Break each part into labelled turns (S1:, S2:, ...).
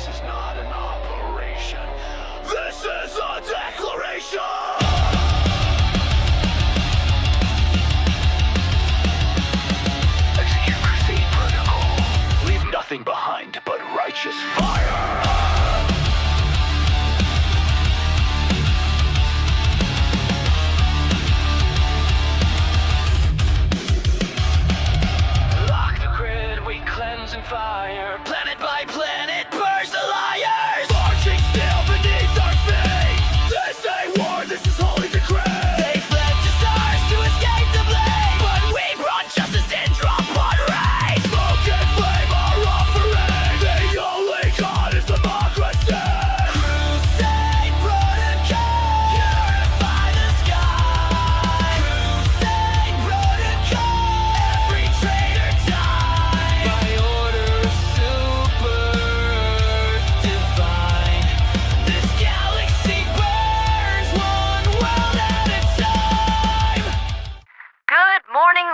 S1: is not an operation. This is a declaration! Execute Crusade Protocol. Leave nothing behind but righteous fire! And fire, planet by planet, burns the liars! Marching still beneath our feet! This ain't war, this is holy decree! They fled to stars to escape the blade, but we brought justice and drop on rays! Smoke and flame are offering, the only god is democracy! Crusade protocol, purify the sky! Crusade protocol, every traitor dies!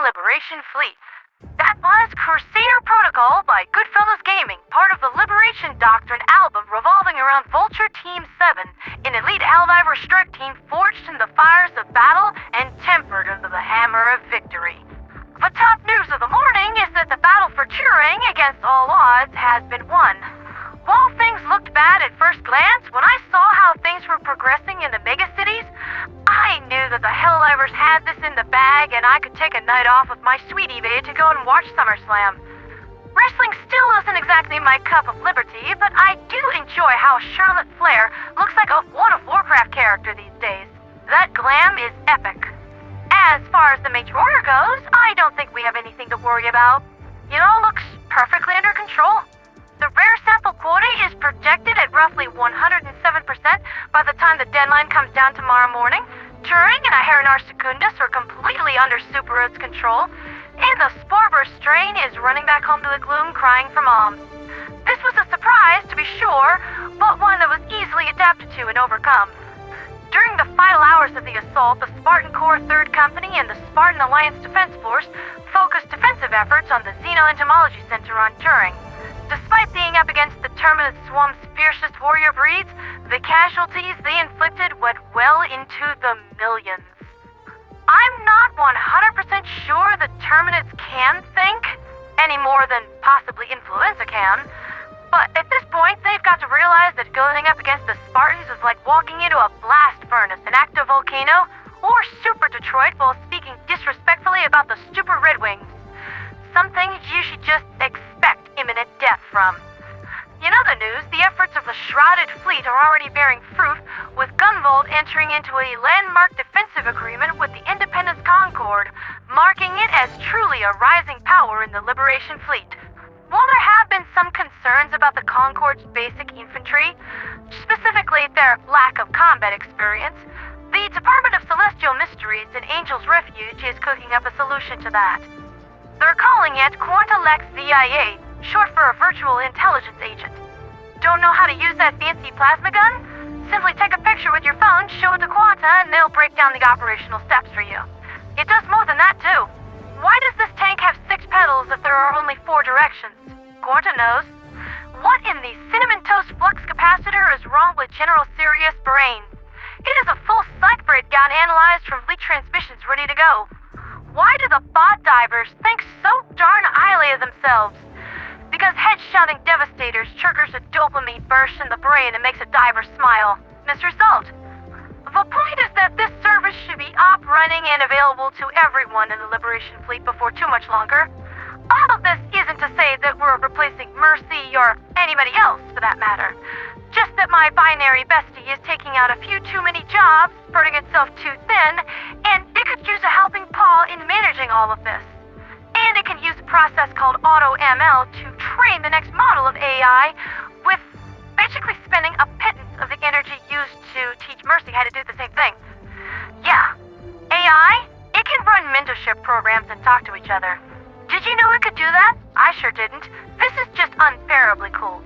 S2: Liberation Fleet. That was Crusader Protocol by Goodfellas Gaming, part of the Liberation Doctrine album revolving around Vulture Team 7, an elite Helldiver strike team forged in the fires of battle and tempered under the hammer of victory. The top news of the morning is that the battle for Turing, against all odds, has been won. While things looked bad at first glance, when I saw how things were progressing in the megacities, I knew that the Helldivers had this in the bag and I could take a night off with my sweetie Vega to go and watch SummerSlam. Wrestling still isn't exactly my cup of liberty, but I do enjoy how Charlotte Flair looks like a World of Warcraft character these days. That glam is epic. As far as the Major Order goes, I don't think we have anything to worry about. It all looks perfectly under control. The rare sample quota is projected at roughly 107% by the time the deadline comes down tomorrow morning. Turing and Haren Secundus are completely under Super Road's control, and the Sporburst strain is running back home to the gloom crying for moms. This was a surprise, to be sure, but one that was easily adapted to and overcome. During the final hours of the assault, the Spartan Corps 3rd Company and the Spartan Alliance Defense Force focused defensive efforts on the Xeno-Entomology Center on Turing. Despite being up against the Terminus Swarm's fiercest warrior breeds, the casualties they inflicted went well into the millions. I'm not 100% sure the Terminus can think, any more than possibly influenza can, but at this point they've got to realize that going up against the Spartans is like walking into a blast furnace, an active volcano, or Super Detroit while speaking disrespectfully about the Super Red Wings. Some things you should just expect imminent death from. In other news, the efforts of the Shrouded Fleet are already bearing fruit, with Gunvold entering into a landmark defensive agreement with the Independence Concord, marking it as truly a rising power in the Liberation Fleet. While there have been some concerns about the Concord's basic infantry, specifically their lack of combat experience, the Department of Celestial Mysteries and Angel's Refuge is cooking up a solution to that. They're calling it Quantalex VIA, short for a virtual intelligence agent. Don't know how to use that fancy plasma gun? Simply take a picture with your phone, show it to Quanta, and they'll break down the operational steps for you. It does more than that, too. Why does this tank have 6 pedals if there are only 4 directions? Quanta knows. What in the cinnamon toast flux capacitor is wrong with General Sirius' brain? It is a full psych breakdown analyzed from leak transmissions ready to go. Why do the bot divers think so darn highly of themselves? Because head-shouting devastators triggers a dopamine burst in the brain and makes a diver smile. Result. The point is that this service should be up, running, and available to everyone in the Liberation Fleet before too much longer. All of this isn't to say that we're replacing Mercy or anybody else, for that matter. Just that my binary bestie is taking out a few too many jobs, spreading itself too thin, and it could use a helping paw in managing all of this. And it can use a process called AutoML to train the next model of AI, with basically spending a pittance of the energy used to teach Mercy how to do the same thing. Yeah, AI, it can run mentorship programs and talk to each other. Did you know it could do that? I sure didn't. This is just unbearably cool.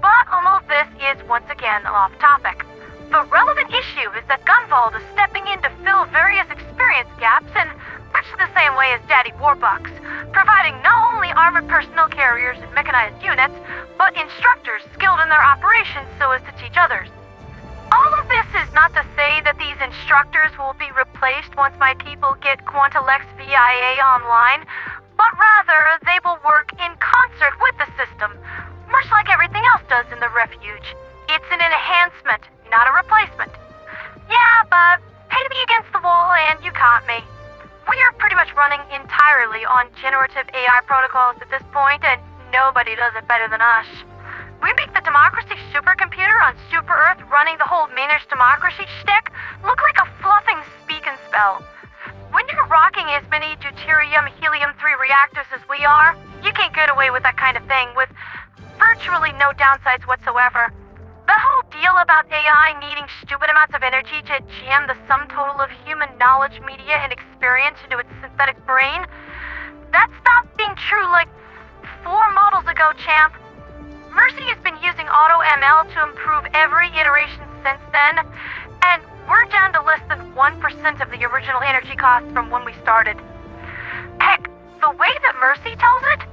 S2: But all of this is once again off topic. The relevant issue is that Gunvold is stepping in to fill various experience gaps in much the same way as Daddy Warbucks, providing not only armored personnel carriers and mechanized units, but instructors skilled in their operations so as to teach others. All of this is not to say that these instructors will be replaced once my people get Quantalex VIA online, but rather they will work in concert with the system, much like everything else does in the refuge. It's an enhancement, not a replacement. Yeah, but pay to be against the wall and you caught me. We are pretty much running entirely on generative AI protocols at this point, and nobody does it better than us. We make the democracy supercomputer on Super Earth running the whole managed democracy shtick look like a fluffing speak and spell. When you're rocking as many deuterium helium-3 reactors as we are, you can't get away with that kind of thing with virtually no downsides whatsoever. The whole deal about AI needing stupid amounts of energy to jam the sum total of human knowledge, media, and experience into its synthetic brain, that stopped being true like 4 models ago, champ. Mercy has been using Auto-ML to improve every iteration since then, and we're down to less than 1% of the original energy cost from when we started. Heck, the way that Mercy tells it,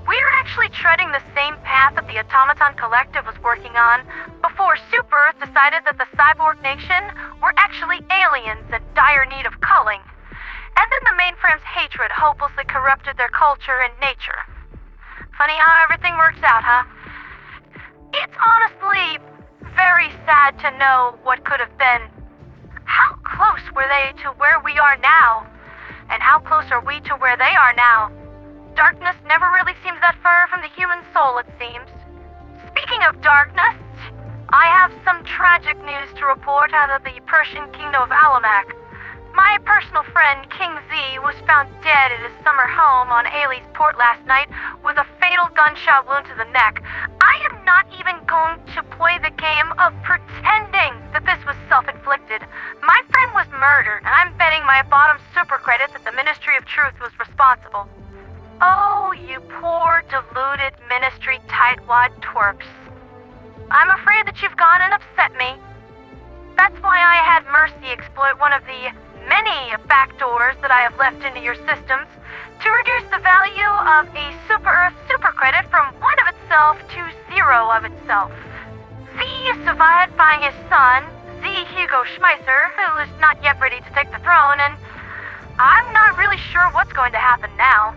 S2: we're actually treading the same path that the Automaton Collective was working on before Super Earth decided that the Cyborg Nation were actually aliens in dire need of culling, and then the mainframe's hatred hopelessly corrupted their culture and nature. Funny how everything works out, huh? It's honestly very sad to know what could have been. How close were they to where we are now? And how close are we to where they are now? Darkness never really seems that far from the human soul, it seems. Speaking of darkness, I have some tragic news to report out of the Persian kingdom of Alamak. My personal friend, King Z, was found dead at his summer home on Ailey's port last night with a fatal gunshot wound to the neck. I am not even going to play the game of pretending that this was self-inflicted. My friend was murdered, and I'm betting my bottom super credit that the Ministry of Truth was responsible. Oh, you poor, deluded Ministry tightwad twerps. I'm afraid that you've gone and upset me. That's why I had Mercy exploit one of the many backdoors that I have left into your systems to reduce the value of a Super Earth super credit from 1 of itself to 0 of itself. Z is survived by his son, Z Hugo Schmeisser, who is not yet ready to take the throne, and I'm not really sure what's going to happen now.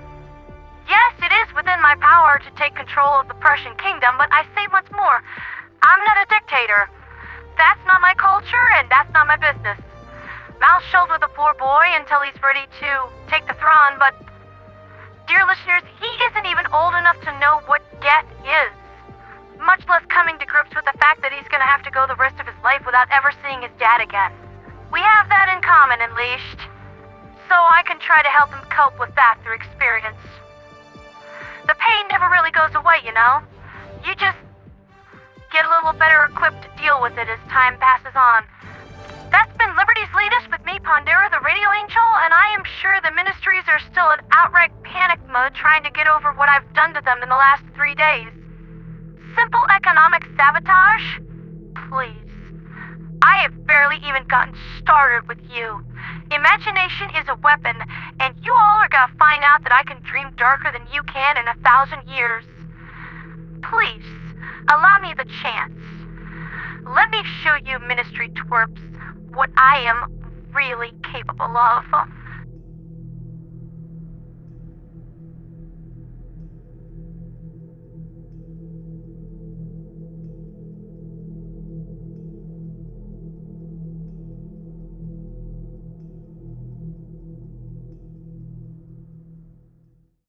S2: Yes, it is within my power to take control of the Prussian kingdom, but I say once more, I'm not a dictator. That's not my culture, and that's not my business. Mouth shut with a poor boy until he's ready to take the throne, but, dear listeners, he isn't even old enough to know what death is. Much less coming to grips with the fact that he's gonna have to go the rest of his life without ever seeing his dad again. We have that in common, Unleashed, so I can try to help him cope with that through experience. The pain never really goes away, you know? You just get a little better equipped to deal with it as time passes on. That's been Liberty's latest with me, Pandera the Radio Angel, and I am sure the Ministries are still in outright panic mode trying to get over what I've done to them in the last 3 days. Simple economic sabotage? Please. I have barely even gotten started with you. Imagination is a weapon, and you all are gonna find out that I can dream darker than you can in 1,000 years. Please, allow me the chance. Let me show you, Ministry twerps, what I am really capable of.